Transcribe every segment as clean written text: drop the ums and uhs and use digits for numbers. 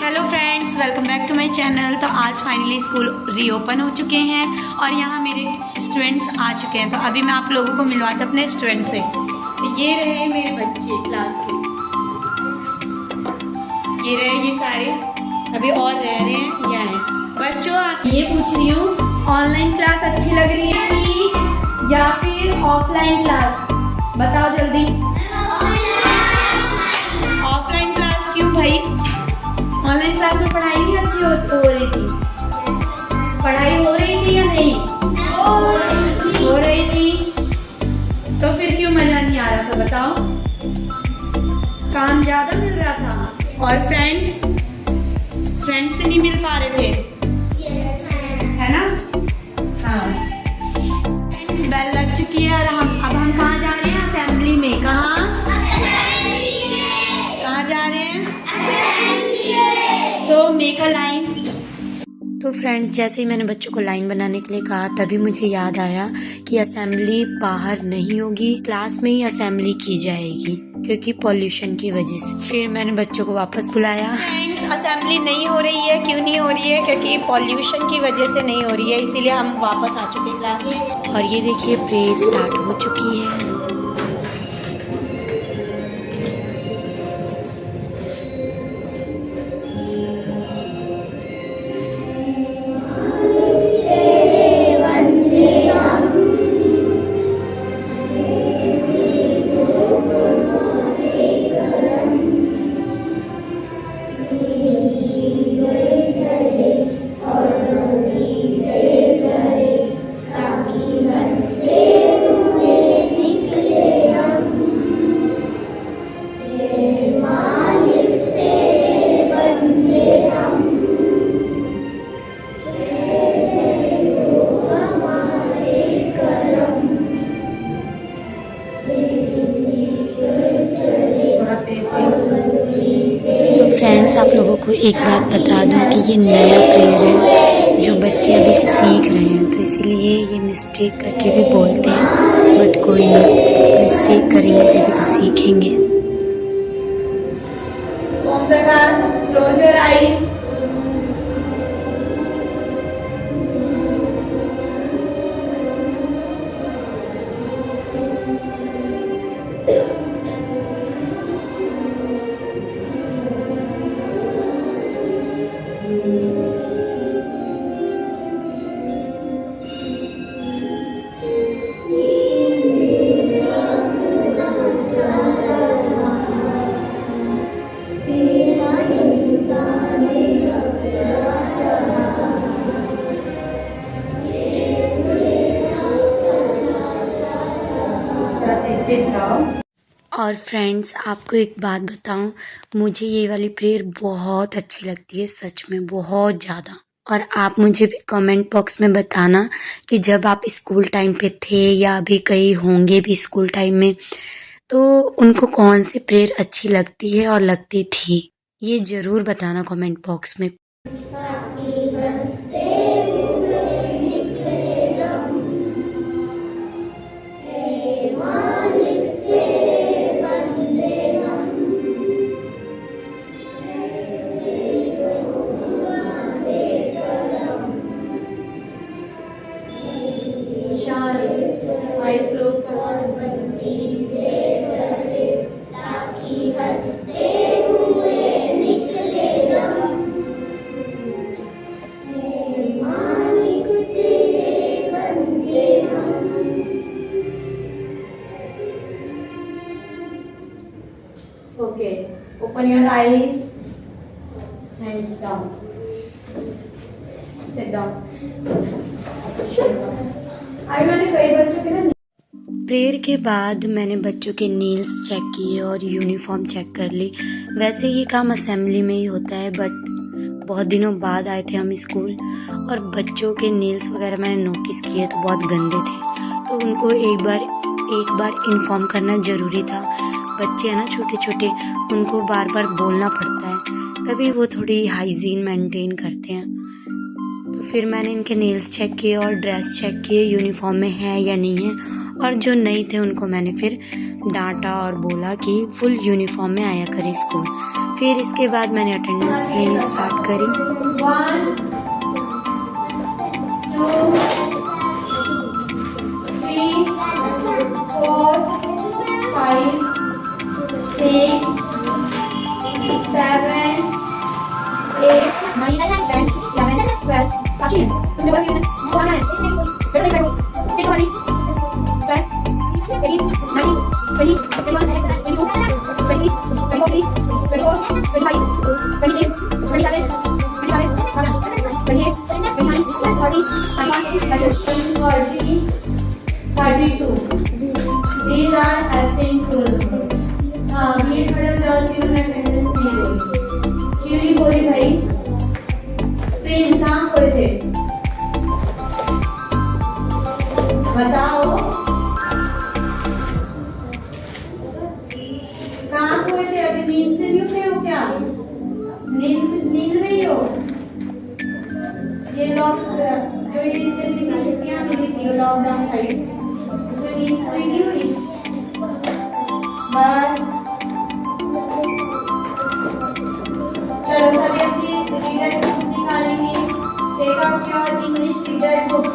Hello friends, welcome back to my channel. तो आज finally school reopen हो चुके हैं और यहाँ मेरे स्टूडेंट्स आ चुके हैं। तो अभी मैं आप लोगों को मिलवाता अपने स्टूडेंट से। तो ये रहे मेरे बच्चे क्लास के, ये रहे ये सारे, अभी और रह रहे हैं ये हैं। बच्चों ये पूछ रही हूँ, ऑनलाइन क्लास अच्छी लग रही है कि या फिर ऑफलाइन क्लास? बताओ जल्दी। ऑफलाइन क्लास क्यों भाई? ऑनलाइन क्लास में पढ़ाई नहीं अच्छी हो रही थी? पढ़ाई हो रही थी या नहीं? हो रही थी। तो फिर क्यों मजा नहीं आ रहा था बताओ? काम ज्यादा मिल रहा था और फ्रेंड्स से नहीं मिल पा रहे थे, है ना? हाँ, बेल लग चुकी है और अब हम कहाँ जा रहे हैं? असेंबली में। कहाँ जा रहे हैं? So make a line. तो फ्रेंड्स, जैसे ही मैंने बच्चों को लाइन बनाने के लिए कहा तभी मुझे याद आया कि असेंबली बाहर नहीं होगी, क्लास में ही असेंबली की जाएगी क्योंकि पॉल्यूशन की वजह से। फिर मैंने बच्चों को वापस बुलाया। फ्रेंड्स, असेंबली नहीं हो रही है। क्यों नहीं हो रही है? क्योंकि पॉल्यूशन की वजह से नहीं हो रही है, इसीलिए हम वापस आ चुके हैं क्लास में। और ये देखिए प्रे स्टार्ट हो चुकी है। तो फ्रेंड्स, आप लोगों को एक बात बता दूं कि ये नया प्रेयर है जो बच्चे अभी सीख रहे हैं, तो इसीलिए ये मिस्टेक करके भी बोलते हैं, बट कोई नहीं, मिस्टेक करेंगे जब तो सीखेंगे। Om Prakash, close your eyes. और फ्रेंड्स, आपको एक बात बताऊं, मुझे ये वाली प्रेयर बहुत अच्छी लगती है, सच में बहुत ज़्यादा। और आप मुझे भी कमेंट बॉक्स में बताना कि जब आप स्कूल टाइम पे थे या अभी कहीं होंगे भी स्कूल टाइम में, तो उनको कौन सी प्रेयर अच्छी लगती है और लगती थी, ये ज़रूर बताना कमेंट बॉक्स में। Okay, open your eyes, hands down, sit down. मैंने कई बच्चों के ना प्रेयर के बाद मैंने बच्चों के नील्स चेक किए और यूनिफॉर्म चेक कर ली। वैसे ये काम असेंबली में ही होता है, बट बहुत दिनों बाद आए थे हम स्कूल और बच्चों के नील्स वगैरह मैंने नोटिस किए तो बहुत गंदे थे, तो उनको एक बार इन्फॉर्म करना ज़रूरी था। बच्चे हैं ना छोटे छोटे, उनको बार बार बोलना पड़ता है, तभी वो थोड़ी हाइजीन मेंटेन करते हैं। तो फिर मैंने इनके नेल्स चेक किए और ड्रेस चेक किए, यूनिफॉर्म में है या नहीं है। और जो नहीं थे उनको मैंने फिर डांटा और बोला कि फुल यूनिफॉर्म में आया करें स्कूल। फिर इसके बाद मैंने अटेंडेंस लेनी स्टार्ट करी। 1 2 3 4 5 6 7 8 9 10 11 12 13 तुम लोग ये कौन है बैठो बैठो sit वाली 12 18 19 20 21 22 23 24 25 26 27 28 29 30 31 32 these are absent rules। हाँ ये खड़े हो जाओ क्यों मैं अटेंडेंस नहीं बोली क्यों नहीं बोली भाई प्रिंस कहाँ खोए थे बताओ कहाँ खोए थे अभी नींद से नहीं उठे हो क्या नींद में ही हो ये जो ये जल्दी की छुट्टियां मिली थी लॉकडाउन टाइम तो नींद पूरी नहीं हुई बस चलो सभी अपनी रीडर बुक निकालेंगे take out your English reader book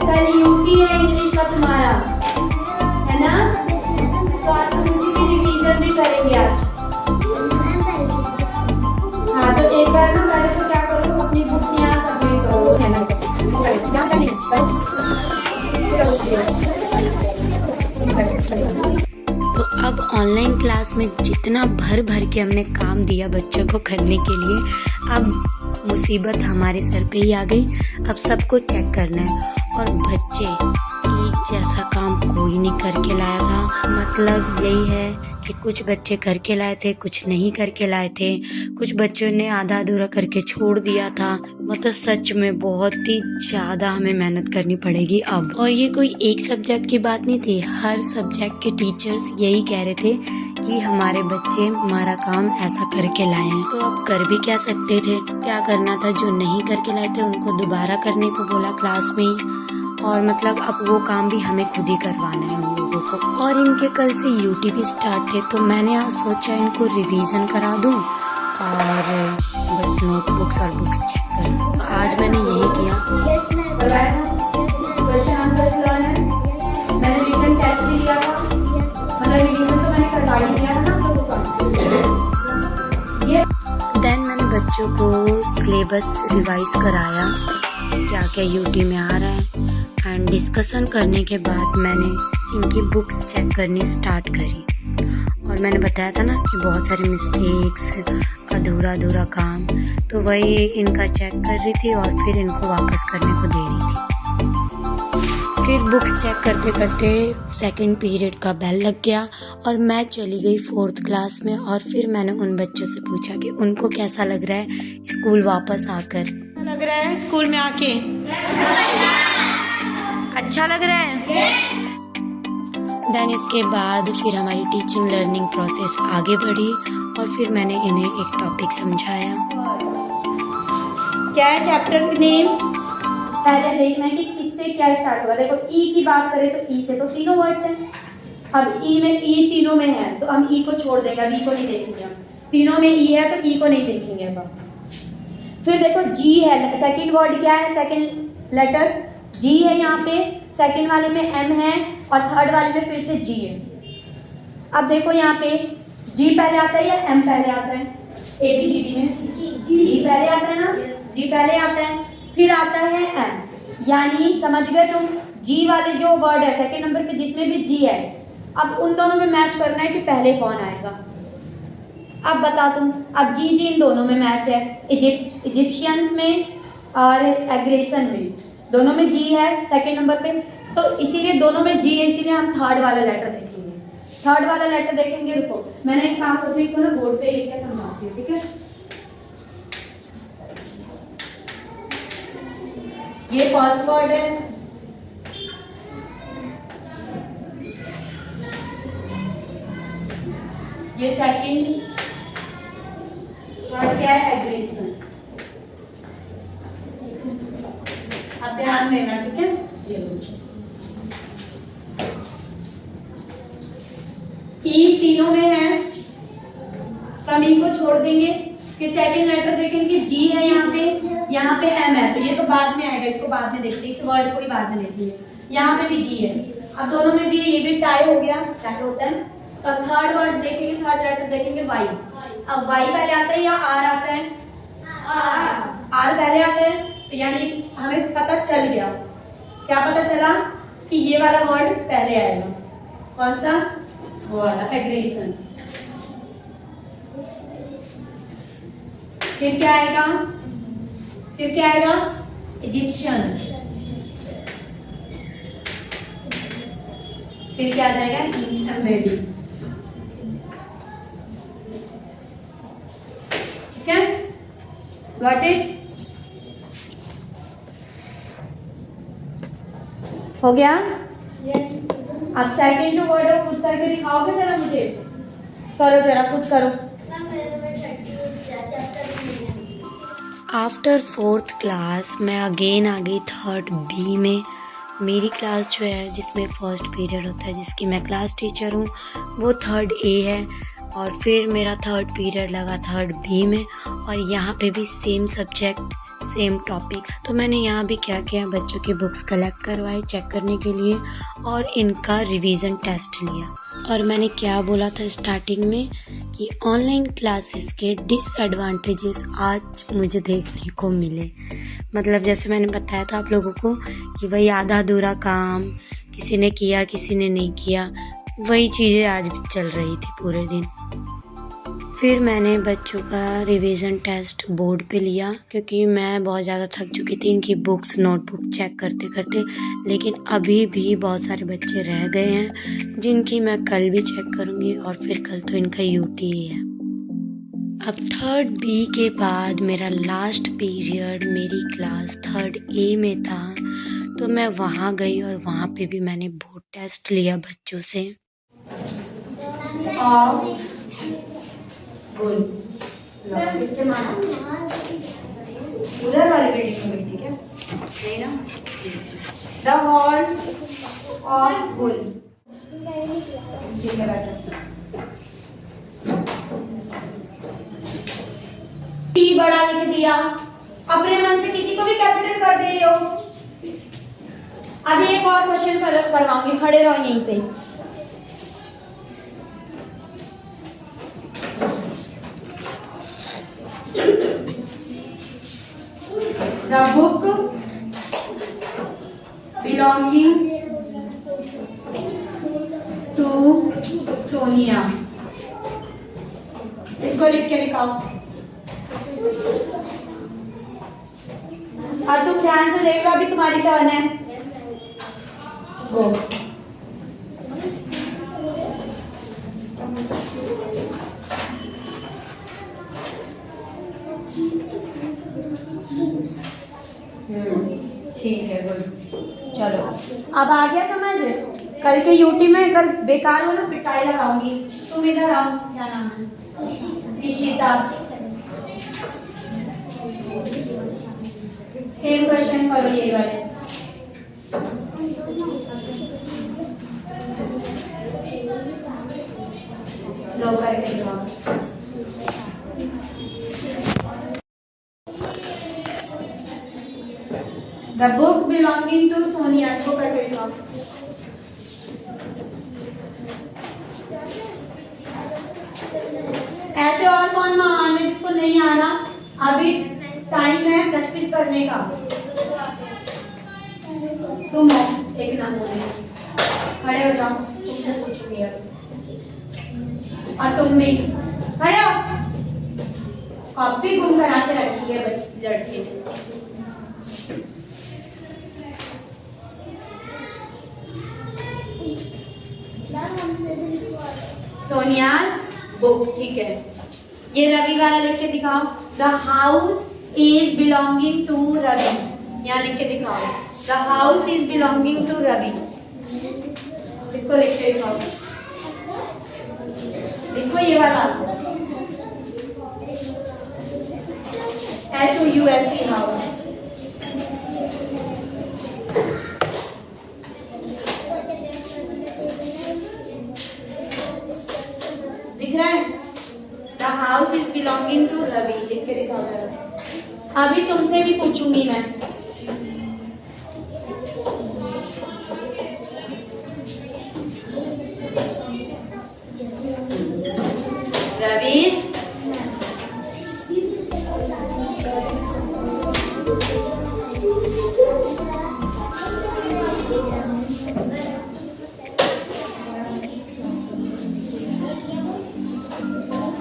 कल यूटी है इंग्लिश का तुम्हारा है ना तो आज हम उसी की रिवीजन भी करेंगे आज। हाँ तो एक बार ना पहले तो क्या करो अपनी बुक यहाँ सबमिट करो है ना तो अब ऑनलाइन क्लास में जितना भर भर के हमने काम दिया बच्चों को करने के लिए, अब मुसीबत हमारे सर पे ही आ गई। अब सबको चेक करना है और बच्चे एक जैसा काम कोई नहीं करके लाया था। मतलब यही है कि कुछ बच्चे करके लाए थे, कुछ नहीं करके लाए थे, कुछ बच्चों ने आधा अधूरा करके छोड़ दिया था। मतलब सच में बहुत ही ज़्यादा हमें मेहनत करनी पड़ेगी अब। और ये कोई एक सब्जेक्ट की बात नहीं थी, हर सब्जेक्ट के टीचर्स यही कह रहे थे कि हमारे बच्चे हमारा काम ऐसा करके लाए हैं। तो अब कर भी क्या सकते थे, क्या करना था। जो नहीं करके लाए थे उनको दोबारा करने को बोला क्लास में ही। और मतलब अब वो काम भी हमें खुद ही करवाना है उन लोगों को। और इनके कल से यूटी भी स्टार्ट थे तो मैंने आज सोचा इनको रिवीजन करा दूं और बस नोटबुक्स और बुक्स चेक कर दूं। तो आज मैंने यही किया। मैंने रिटन टेस्ट भी लिया था, मतलब रिवीजन तो मैंने करवा ही लिया था ना। देन मैंने बच्चों को सिलेबस रिवाइज कराया, क्या क्या यूटी में आ रहा है, एंड डिस्कशन करने के बाद मैंने इनकी बुक्स चेक करनी स्टार्ट करी। और मैंने बताया था ना कि बहुत सारे मिस्टेक्स, अधूरा काम, तो वही इनका चेक कर रही थी और फिर इनको वापस करने को दे रही थी। फिर बुक्स चेक करते करते सेकंड पीरियड का बेल लग गया और मैं चली गई 4th क्लास में। और फिर मैंने उन बच्चों से पूछा कि उनको कैसा लग रहा है स्कूल वापस आकर। लग रहा है स्कूल में आके अच्छा लग रहा है। देन इसके बाद फिर हमारी टीचिंग लर्निंग प्रोसेस आगे बढ़ी और फिर मैंने इन्हें एक टॉपिक समझाया। क्या है चैप्टर का नेम, पहले देखना है कि किससे क्या स्टार्ट हुआ। देखो ई की बात करें तो ई से तो तीनों वर्ड्स हैं। अब ई तीनों में है तो हम ई को छोड़ देंगे, अब ई को नहीं देखेंगे हम। तीनों में ई है तो ई को नहीं देखेंगे अब। फिर देखो जी है, सेकंड वर्ड क्या है, सेकंड लेटर जी है यहाँ पे, सेकंड वाले में एम है और थर्ड वाले में फिर से जी है। अब देखो यहाँ पे जी पहले आता है या एम पहले आता है, ABCD में जी पहले आता है ना, जी पहले आता है, फिर आता है एम। यानी समझ गए तुम, जी वाले जो वर्ड है सेकंड नंबर पे जिसमें भी जी है, अब उन दोनों में मैच करना है कि पहले कौन आएगा। अब बता तुम, अब जी इन दोनों में मैच है, इजिप्शियंस में और एग्रेशन में, दोनों में जी है सेकंड नंबर पे, तो इसीलिए दोनों में जी है, इसीलिए हम थर्ड वाला लेटर देखेंगे। थर्ड वाला लेटर देखेंगे, रुको मैंने एक काम करती हूँ, इसको ना बोर्ड पे लिख के समझाती हूँ, ठीक है। ये फर्स्ट वर्ड है, ये सेकंड वर्ड क्या है, एग्रेशन। ध्यान देना, ठीक है। ई तीनों में है, हम ई को छोड़ देंगे। फिर सेकंड लेटर देखेंगे, जी है यहाँ पे एम है, तो ये तो बाद में आएगा, इसको बाद में देखते हैं, इस वर्ड को ही बाद में देखेंगे। यहाँ पे भी जी है, अब दोनों में जी, ये भी टाई हो गया, टाई होता है। तो थर्ड वर्ड देखेंगे, थर्ड लेटर देखेंगे वाई। अब वाई पहले आता है या आर आता है? आर पहले आता है, तो यानी हमें पता चल गया, क्या पता चला कि ये वाला वर्ड पहले आएगा। कौन सा? वो वाला, एग्रेशन। फिर क्या आएगा? इजिप्शियन। फिर क्या आ जाएगा? एम्बेडी। ठीक है, गॉट इट? हो गया? अब सेकंड वर्ड खुद करके दिखाओगे जरा मुझे? करो जरा, खुद करो। आफ्टर 4th क्लास मैं अगेन आ गई 3rd B में। मेरी क्लास जो है जिसमें फर्स्ट पीरियड होता है, जिसकी मैं क्लास टीचर हूँ, वो 3rd A है। और फिर मेरा 3rd पीरियड लगा 3rd B में, और यहाँ पे भी सेम सब्जेक्ट, सेम टॉपिक्स। तो मैंने यहाँ भी क्या किया, बच्चों की बुक्स कलेक्ट करवाई चेक करने के लिए, और इनका रिवीजन टेस्ट लिया। और मैंने क्या बोला था स्टार्टिंग में कि ऑनलाइन क्लासेस के डिसएडवांटेजेस आज मुझे देखने को मिले। मतलब जैसे मैंने बताया था आप लोगों को कि वही आधा अधूरा काम, किसी ने किया किसी ने नहीं किया, वही चीज़ें आज भी चल रही थी पूरे दिन। फिर मैंने बच्चों का रिवीजन टेस्ट बोर्ड पे लिया, क्योंकि मैं बहुत ज़्यादा थक चुकी थी इनकी बुक्स नोटबुक चेक करते करते। लेकिन अभी भी बहुत सारे बच्चे रह गए हैं जिनकी मैं कल भी चेक करूँगी, और फिर कल तो इनका यूटी है। अब 3rd B के बाद मेरा लास्ट पीरियड मेरी क्लास 3rd A में था, तो मैं वहाँ गई और वहाँ पे भी मैंने बोर्ड टेस्ट लिया बच्चों से। इससे माना उधर वाली बिल्डिंग में, ठीक है? नहीं ना? The hall of bull. ठीक है, बैठो। टी बड़ा लिख दिया, अपने मन से किसी को भी कैपिटल कर दे रहे हो। अभी एक और क्वेश्चन करवाऊंगी, खड़े रहो यहीं पे। The book belonging to Sonia। इसको लिख के दिखाओ, और तुम ध्यान से देखो, अभी तुम्हारी टर्न है। गो। ठीक है, गुड। चलो, अब आ गया समझ? कल के यूटी में अगर बेकार हो ना पिटाई लगाऊंगी। तुम इधर आओ, क्या नाम है? इशिता। सेम क्वेश्चन करो ये वाले। लो करके दिखाओ। The book belonging to Sonia, इसको करके दिखाओ। ऐसे और कौन महान है जिसको नहीं आना? अभी टाइम है प्रैक्टिस करने का। तुम हो, एक नाम बोले, खड़े हो जाओ, तुमसे पूछूंगी अब। और तुम भी खड़े हो। कॉपी गुम करा के रखी है लड़के ने। सोनियाज बुक, ठीक है। ये रवि वाला लिख के दिखाओ। The house is belonging to Ravi, यहाँ लिख के दिखाओ। The house is belonging to Ravi, इसको लिख के दिखाओ। देखो ये वाला HOUSE हाउस। अभी तुमसे भी पूछूंगी मैं। रवीश,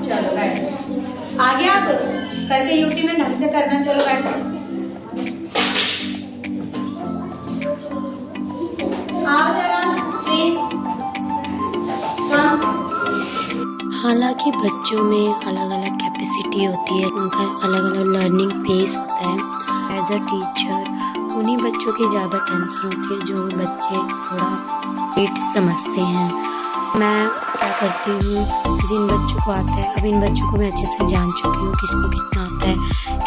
चलो बैठो। आगे आप करके यूटी में ढंग से करना। चलो बैठो। आओ जरा प्लीज। हालांकि बच्चों में अलग अलग कैपेसिटी होती है, उनका अलग अलग लर्निंग पेस होता है। एज अ टीचर उन्हीं बच्चों की ज़्यादा टेंशन होती है जो बच्चे थोड़ा लेट समझते हैं। मैं क्या करती हूँ, जिन बच्चों को आता है, अब इन बच्चों को मैं अच्छे से जान चुकी हूँ किसको कितना आता है,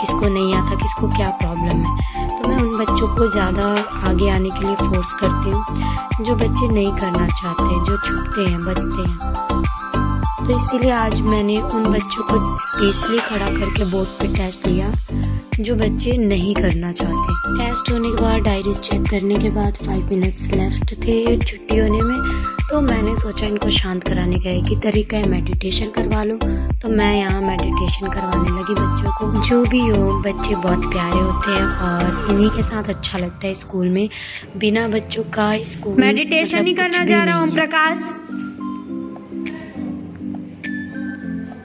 किसको नहीं आता, किसको क्या प्रॉब्लम है। तो मैं उन बच्चों को ज़्यादा आगे आने के लिए फोर्स करती हूँ। जो बच्चे नहीं करना चाहते, जो छुपते हैं, बचते हैं, तो इसीलिए आज मैंने उन बच्चों को स्पेशली खड़ा करके बोर्ड पे टेस्ट लिया जो बच्चे नहीं करना चाहते। टेस्ट होने के बाद डायरीज चेक करने के बाद 5 मिनट्स लेफ्ट थे छुट्टी होने में, तो मैंने सोचा इनको शांत कराने का एक ही तरीका है, मेडिटेशन करवा लो। तो मैं यहाँ मेडिटेशन करवाने लगी बच्चों को। जो भी हो, बच्चे बहुत प्यारे होते हैं और इन्हीं के साथ अच्छा लगता है स्कूल में। बिना बच्चों का स्कूल मेडिटेशन ही करना जा रहा हूँ। प्रकाश,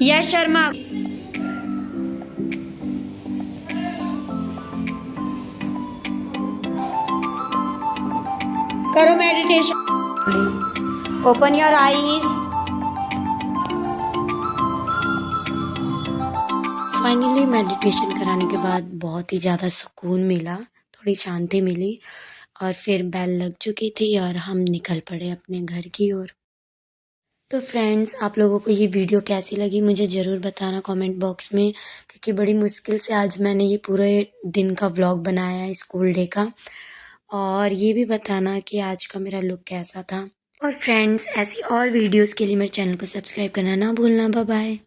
यश शर्मा, करो meditation. Open your eyes. Finally meditation कराने के बाद बहुत ही ज़्यादा सुकून मिला, थोड़ी शांति मिली और फिर बेल लग चुकी थी और हम निकल पड़े अपने घर की ओर। तो फ्रेंड्स, आप लोगों को ये वीडियो कैसी लगी मुझे ज़रूर बताना कमेंट बॉक्स में, क्योंकि बड़ी मुश्किल से आज मैंने ये पूरे दिन का व्लॉग बनाया है स्कूल डे का। और ये भी बताना कि आज का मेरा लुक कैसा था। और फ्रेंड्स, ऐसी और वीडियोस के लिए मेरे चैनल को सब्सक्राइब करना ना भूलना। Bye bye.